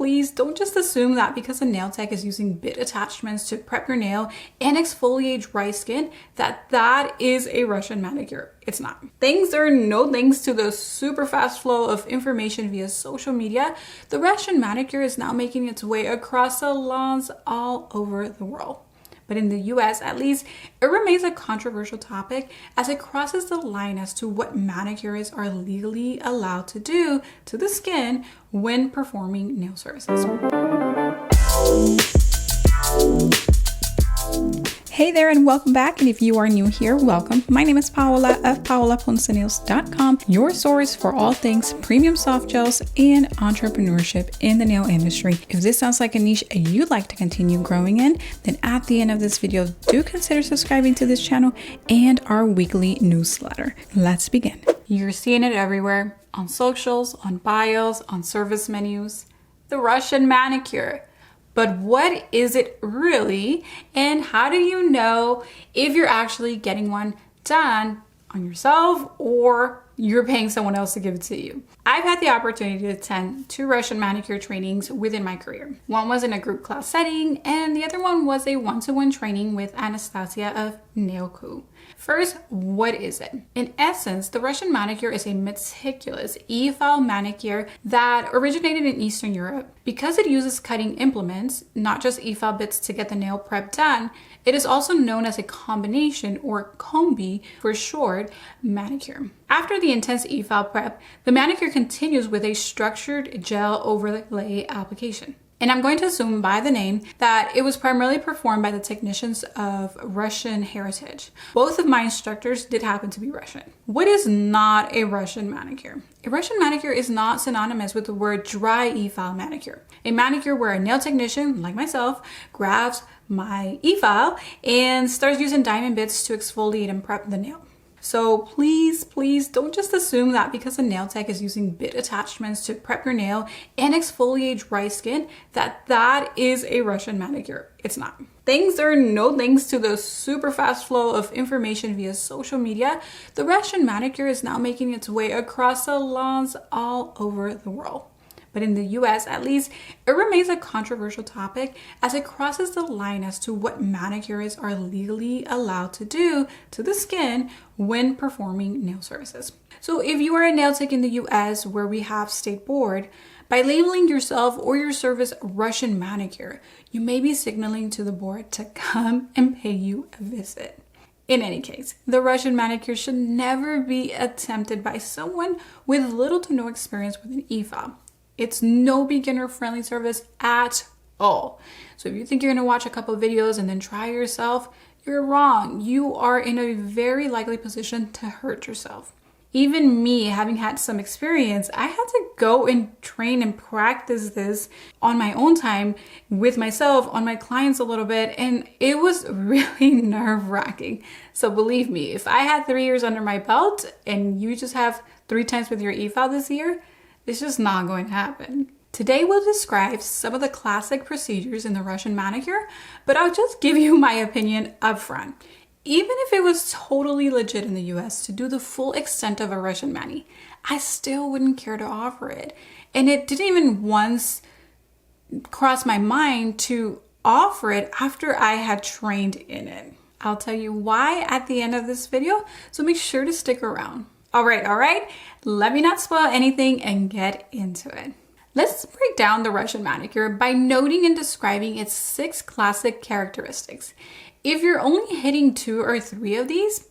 please don't just assume that because a nail tech is using bit attachments to prep your nail and exfoliate dry skin, that is a Russian manicure. It's not. Thanks or no thanks to the super fast flow of information via social media, the Russian manicure is now making its way across salons all over the world. But in the US, at least, it remains a controversial topic as it crosses the line as to what manicurists are legally allowed to do to the skin when performing nail services. Hey there and welcome back, and if you are new here, welcome. My name is Paola of paolaponcenails.com, your source for all things premium soft gels and entrepreneurship in the nail industry. If this sounds like a niche you'd like to continue growing in, then at the end of this video, do consider subscribing to this channel and our weekly newsletter. Let's begin. You're seeing it everywhere, on socials, on bios, on service menus. The Russian manicure. But what is it really, and how do you know if you're actually getting one done on yourself or you're paying someone else to give it to you? I've had the opportunity to attend 2 Russian manicure trainings within my career. One was in a group class setting, and the other one was a one-to-one training with Anastasia of Nailco. First, what is it? In essence, the Russian manicure is a meticulous efile manicure that originated in Eastern Europe. Because it uses cutting implements, not just efile bits to get the nail prep done, it is also known as a combination, or combi for short, manicure. After the intense efile prep, the manicure continues with a structured gel overlay application. And I'm going to assume by the name that it was primarily performed by the technicians of Russian heritage. Both of my instructors did happen to be Russian. What is not a Russian manicure? A Russian manicure is not synonymous with the word dry efile manicure. A manicure where a nail technician, like myself, grabs my efile and starts using diamond bits to exfoliate and prep the nail. So please don't just assume that because a nail tech is using bit attachments to prep your nail and exfoliate dry skin, that is a Russian manicure. It's not. Thanks or no thanks to the super fast flow of information via social media, the Russian manicure is now making its way across salons all over the world. But in the US, at least, it remains a controversial topic as it crosses the line as to what manicurists are legally allowed to do to the skin when performing nail services. So if you are a nail tech in the US where we have state board, by labeling yourself or your service Russian manicure, you may be signaling to the board to come and pay you a visit. In any case, the Russian manicure should never be attempted by someone with little to no experience with an efile. It's no beginner-friendly service at all. So if you think you're going to watch a couple of videos and then try yourself, you're wrong. You are in a very likely position to hurt yourself. Even me, having had some experience, I had to go and train and practice this on my own time with myself, on my clients a little bit, and it was really nerve-wracking. So believe me, if I had 3 years under my belt and you just have 3 times with your efile this year, it's just not going to happen. Today we'll describe some of the classic procedures in the Russian manicure, but I'll just give you my opinion up front. Even if it was totally legit in the US to do the full extent of a Russian mani, I still wouldn't care to offer it. And it didn't even once cross my mind to offer it after I had trained in it. I'll tell you why at the end of this video, so make sure to stick around. All right, let me not spoil anything and get into it. Let's break down the Russian manicure by noting and describing its 6 classic characteristics. If you're only hitting 2 or 3 of these,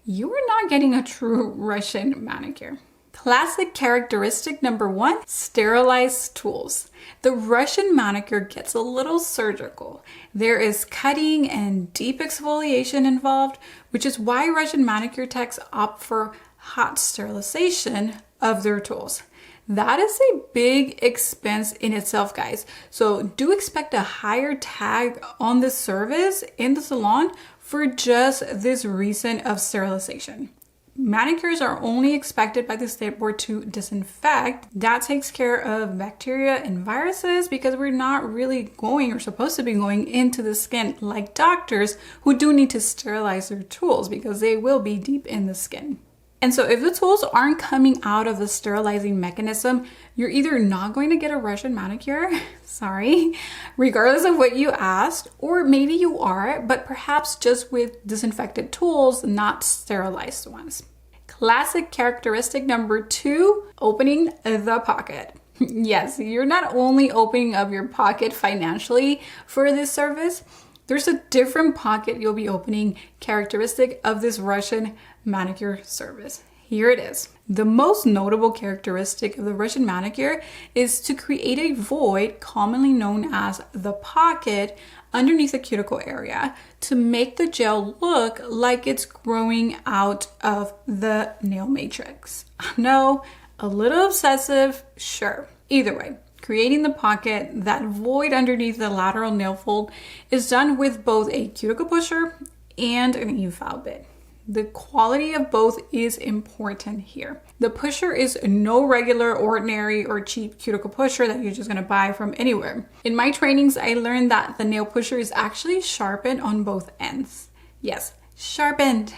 you are not getting a true Russian manicure. Classic characteristic number 1, sterilized tools. The Russian manicure gets a little surgical. There is cutting and deep exfoliation involved, which is why Russian manicure techs opt for hot sterilization of their tools. That is a big expense in itself, guys. So do expect a higher tag on this service in the salon for just this reason of sterilization. Manicures are only expected by the state board to disinfect. That takes care of bacteria and viruses because we're not really going or supposed to be going into the skin like doctors who do need to sterilize their tools because they will be deep in the skin. And so if the tools aren't coming out of the sterilizing mechanism, you're either not going to get a Russian manicure, sorry, regardless of what you asked, or maybe you are, but perhaps just with disinfected tools, not sterilized ones. Classic characteristic number 2, opening the pocket. Yes, you're not only opening up your pocket financially for this service, there's a different pocket you'll be opening characteristic of this Russian manicure service. Here it is. The most notable characteristic of the Russian manicure is to create a void, commonly known as the pocket, underneath the cuticle area to make the gel look like it's growing out of the nail matrix. No, a little obsessive, sure. Either way, creating the pocket, that void underneath the lateral nail fold, is done with both a cuticle pusher and an efile bit. The quality of both is important here. The pusher is no regular, ordinary, or cheap cuticle pusher that you're just gonna buy from anywhere. In my trainings, I learned that the nail pusher is actually sharpened on both ends. Yes, sharpened,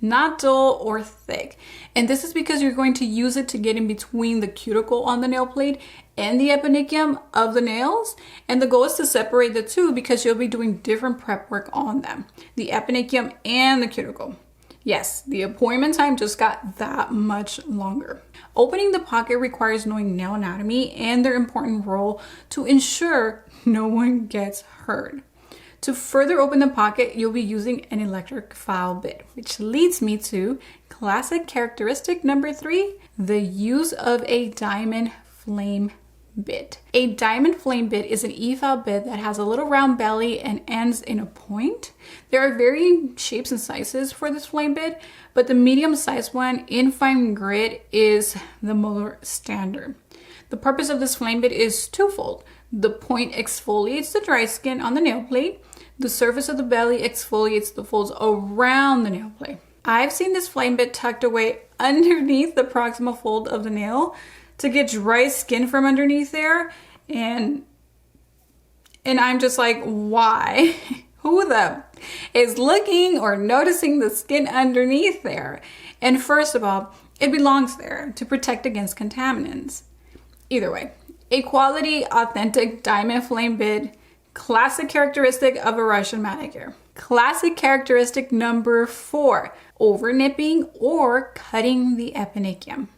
not dull or thick. And this is because you're going to use it to get in between the cuticle on the nail plate and the eponychium of the nails. And the goal is to separate the two because you'll be doing different prep work on them, the eponychium and the cuticle. Yes, the appointment time just got that much longer. Opening the pocket requires knowing nail anatomy and their important role to ensure no one gets hurt. To further open the pocket, you'll be using an electric file bit, which leads me to classic characteristic number 3, the use of a diamond flame bit. A diamond flame bit is an efile bit that has a little round belly and ends in a point. There are varying shapes and sizes for this flame bit, but the medium sized one in fine grit is the more standard. The purpose of this flame bit is twofold. The point exfoliates the dry skin on the nail plate. The surface of the belly exfoliates the folds around the nail plate. I've seen this flame bit tucked away underneath the proximal fold of the nail to get dry skin from underneath there, and I'm just like, why? Who the is looking or noticing the skin underneath there? And first of all, it belongs there to protect against contaminants. Either way, a quality, authentic diamond flame bit, classic characteristic of a Russian manicure. Classic characteristic number 4, over nipping or cutting the eponychium.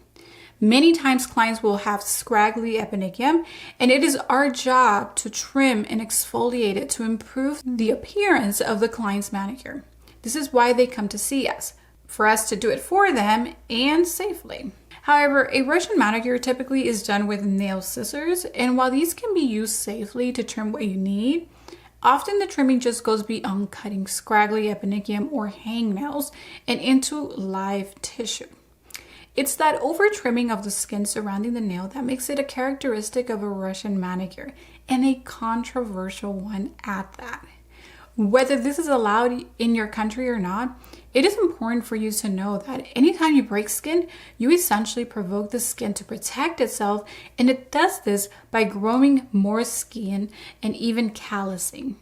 Many times clients will have scraggly eponychium, and it is our job to trim and exfoliate it to improve the appearance of the client's manicure. This is why they come to see us, for us to do it for them and safely. However, a Russian manicure typically is done with nail scissors, and while these can be used safely to trim what you need, often the trimming just goes beyond cutting scraggly eponychium or hangnails and into live tissue. It's that over trimming of the skin surrounding the nail that makes it a characteristic of a Russian manicure, and a controversial one at that. Whether this is allowed in your country or not, it is important for you to know that anytime you break skin, you essentially provoke the skin to protect itself, and it does this by growing more skin and even callousing.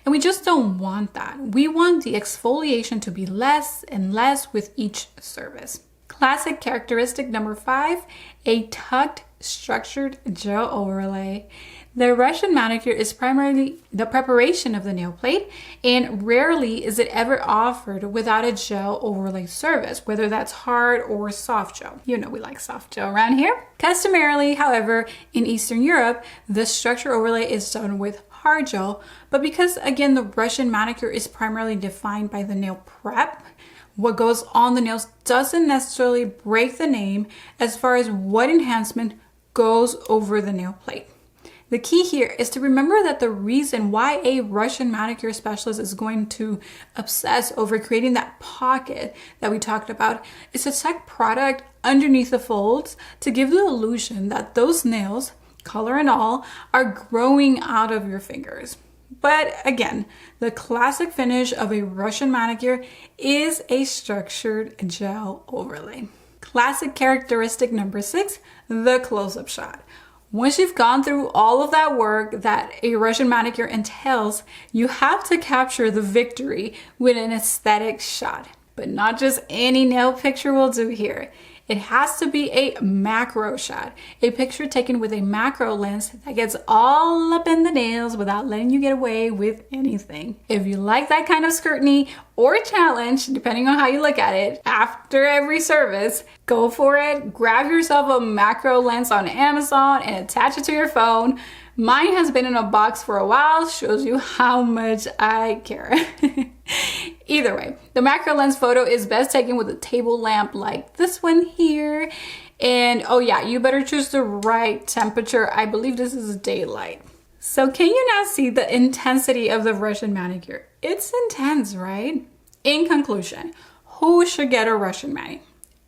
And we just don't want that. We want the exfoliation to be less and less with each service. Classic characteristic number 5, a tucked structured gel overlay. The Russian manicure is primarily the preparation of the nail plate, and rarely is it ever offered without a gel overlay service, whether that's hard or soft gel. You know we like soft gel around here. Customarily, however, in Eastern Europe, the structure overlay is done with hard gel, but because again the Russian manicure is primarily defined by the nail prep, what goes on the nails doesn't necessarily break the name as far as what enhancement goes over the nail plate. The key here is to remember that the reason why a Russian manicure specialist is going to obsess over creating that pocket that we talked about is to tuck product underneath the folds to give the illusion that those nails, color and all, are growing out of your fingers. But again, the classic finish of a Russian manicure is a structured gel overlay. Classic characteristic number 6, the close-up shot. Once you've gone through all of that work that a Russian manicure entails, you have to capture the victory with an aesthetic shot. But not just any nail picture will do here. It has to be a macro shot, a picture taken with a macro lens that gets all up in the nails without letting you get away with anything. If you like that kind of scrutiny or challenge, depending on how you look at it, after every service, go for it. Grab yourself a macro lens on Amazon and attach it to your phone. Mine has been in a box for a while, shows you how much I care. Either way, the macro lens photo is best taken with a table lamp like this one here. And oh yeah, you better choose the right temperature. I believe this is daylight. So can you now see the intensity of the Russian manicure? It's intense, right? In conclusion, who should get a Russian mani?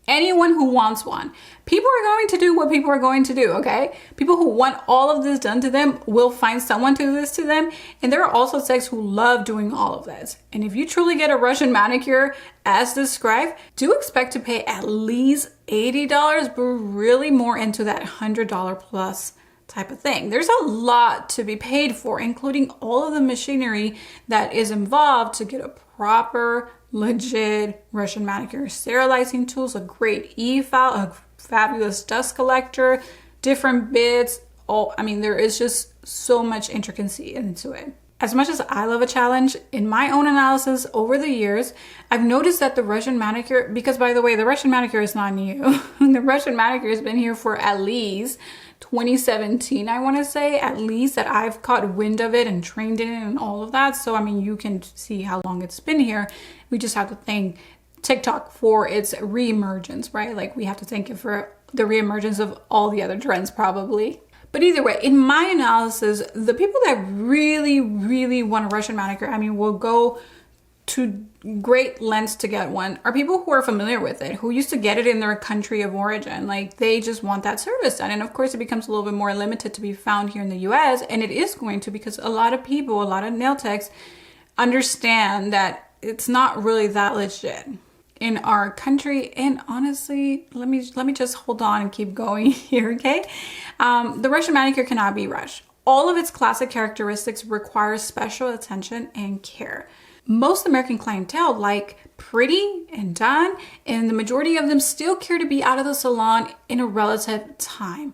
Anyone who wants one. People are going to do what people are going to do, okay? People who want all of this done to them will find someone to do this to them. And there are also techs who love doing all of this. And if you truly get a Russian manicure as described, do expect to pay at least $80, but really more into that $100 plus type of thing. There's a lot to be paid for, including all of the machinery that is involved to get a proper, legit Russian manicure. Sterilizing tools, a great efile, a fabulous dust collector, different bits. There is just so much intricacy into it. As much as I love a challenge, in my own analysis over the years, I've noticed that the Russian manicure, because by the way, the Russian manicure is not new. The Russian manicure has been here for at least 2017, I want to say, at least, that I've caught wind of it and trained in it and all of that. So, you can see how long it's been here. We just have to thank TikTok for its reemergence, right? Like, we have to thank it for the reemergence of all the other trends, probably. But either way, in my analysis, the people that really, really want a Russian manicure, will go to great lengths to get one, are people who are familiar with it, who used to get it in their country of origin. Like, they just want that service done. And of course, it becomes a little bit more limited to be found here in the US. And it is going to, because a lot of people, a lot of nail techs understand that it's not really that legit in our country. And honestly, let me just hold on and keep going here, okay? The Russian manicure cannot be rushed. All of its classic characteristics require special attention and care. Most American clientele like pretty and done, and the majority of them still care to be out of the salon in a relative time.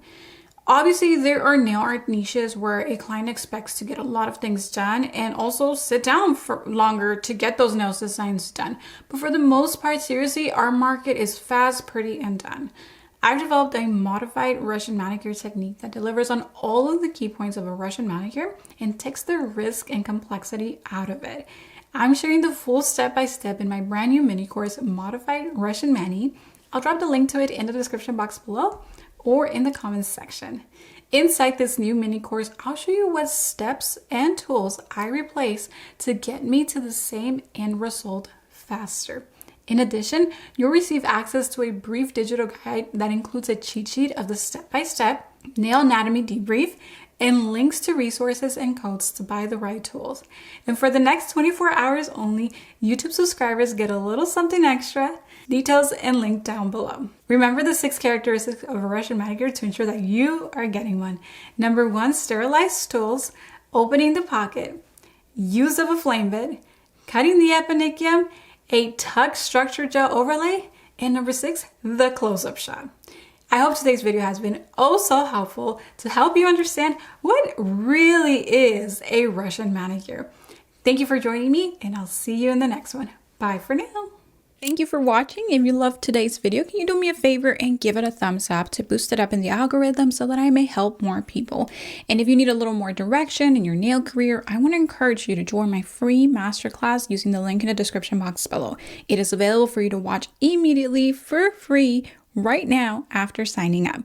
Obviously, there are nail art niches where a client expects to get a lot of things done and also sit down for longer to get those nail designs done. But for the most part, seriously, our market is fast, pretty, and done. I've developed a modified Russian manicure technique that delivers on all of the key points of a Russian manicure and takes the risk and complexity out of it. I'm sharing the full step-by-step in my brand new mini course, Modified Russian Mani. I'll drop the link to it in the description box below or in the comments section. Inside this new mini course, I'll show you what steps and tools I replace to get me to the same end result faster. In addition, you'll receive access to a brief digital guide that includes a cheat sheet of the step-by-step nail anatomy debrief and links to resources and codes to buy the right tools. And for the next 24 hours only, YouTube subscribers get a little something extra. Details and link down below. Remember the 6 characteristics of a Russian manicure to ensure that you are getting one. Number 1, sterilized tools, opening the pocket, use of a flame bit, cutting the eponychium, a tuck structure gel overlay, and number 6, the close-up shot. I hope today's video has been oh so helpful to help you understand what really is a Russian manicure. Thank you for joining me, and I'll see you in the next one. Bye for now. Thank you for watching. If you loved today's video, can you do me a favor and give it a thumbs up to boost it up in the algorithm so that I may help more people? And if you need a little more direction in your nail career, I want to encourage you to join my free masterclass using the link in the description box below. It is available for you to watch immediately for free right now after signing up.